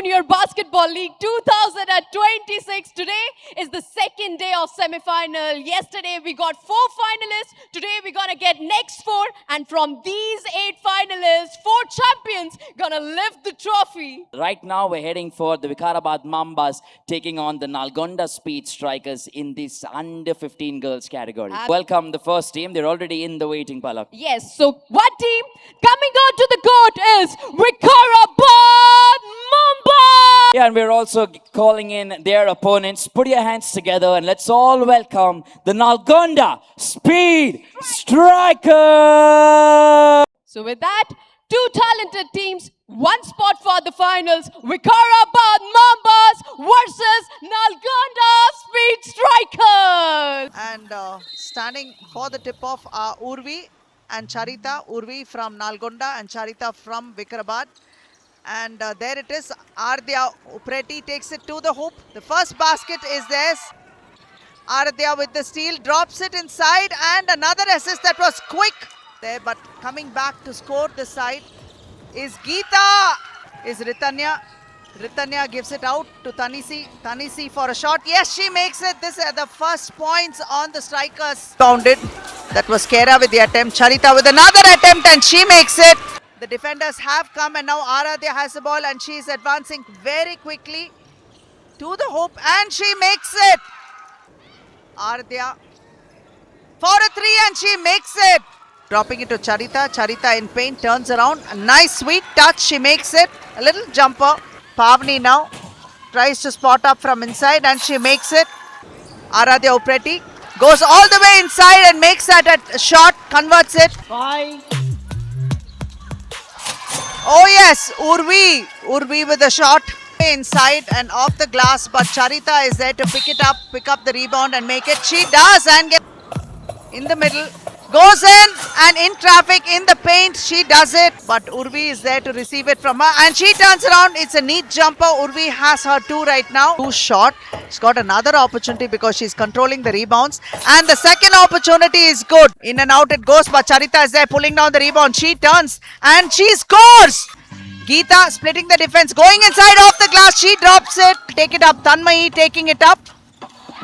Junior Basketball League 2026. Today is the second day of semi-final. Yesterday we got 4 finalists. Today we're gonna get next 4. And from these 8 finalists, 4 champions gonna lift the trophy. Right now, we're heading for the Vikarabad Mambas taking on the Nalgonda Speed Strikers in this under 15 girls category. Welcome the first team. They're already in the waiting, Palak. Yes, so one team coming on to the court is Vikarabad Mamba. Yeah, and we're also calling in their opponents. Put your hands together and let's all welcome the Nalgonda Speed Strikers. So with that, 2 talented teams, 1 spot for the finals. Vikarabad Mambas versus Nalgonda Speed Strikers. And standing for the tip-off are Urvi and Charita. Urvi from Nalgonda and Charita from Vikarabad. And there it is. Aradhya Upreti takes it to the hoop. The first basket is theirs. Aradhya with the steal drops it inside, and another assist that was quick there, but coming back to score this side is Geeta, is Ritanya. Ritanya gives it out to Tanisi. Tanisi for a shot. Yes, she makes it. This are the first points on the strikers. Bounded. That was Kera with the attempt. Charita with another attempt, and she makes it. The defenders have come, and now Aradhya has the ball, and she is advancing very quickly to the hoop, and she makes it. Aradhya for a 3, and she makes it. Dropping it to Charita. Charita in paint, turns around. A nice sweet touch. She makes it. A little jumper. Pavni now tries to spot up from inside, and she makes it. Aradhya Upreti goes all the way inside and makes that a shot. Converts it. 5. Oh yes, Urvi with a shot inside and off the glass, but Charita is there to pick up the rebound and make it. She does, and get in the middle, goes in traffic in the paint. She does it, but Urvi is there to receive it from her, and she turns around. It's a neat jumper. Urvi has her 2 right now. 2 shot. She's got another opportunity because she's controlling the rebounds, and the second opportunity is good. In and out it goes, but Charita is there pulling down the rebound. She turns and she scores. Geeta splitting the defense, going inside off the glass. She drops it. Take it up. Tanmayi taking it up,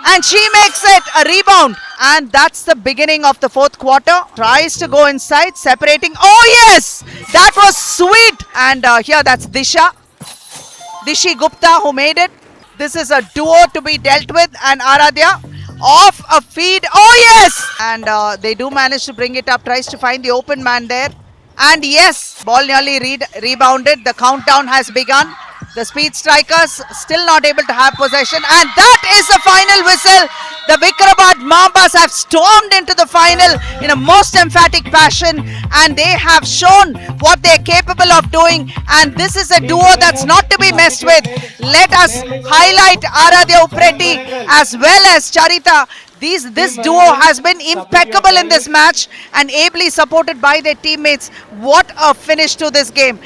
and she makes it a rebound. And that's the beginning of the 4th quarter. Tries to go inside, separating. Oh yes, that was sweet. And here that's Dishi Gupta who made it. This is a duo to be dealt with, and Aradhya off a feed. Oh yes, and they do manage to bring it up. Tries to find the open man there, and yes, ball nearly rebounded. The countdown has begun. The Speed Strikers still not able to have possession, and that is the final whistle. The Vikarabad Mambas have stormed into the final in a most emphatic fashion, and they have shown what they're capable of doing, and this is a duo that's not to be messed with. Let us highlight Aradhya Upreti as well as Charita. This duo has been impeccable in this match and ably supported by their teammates. What a finish to this game.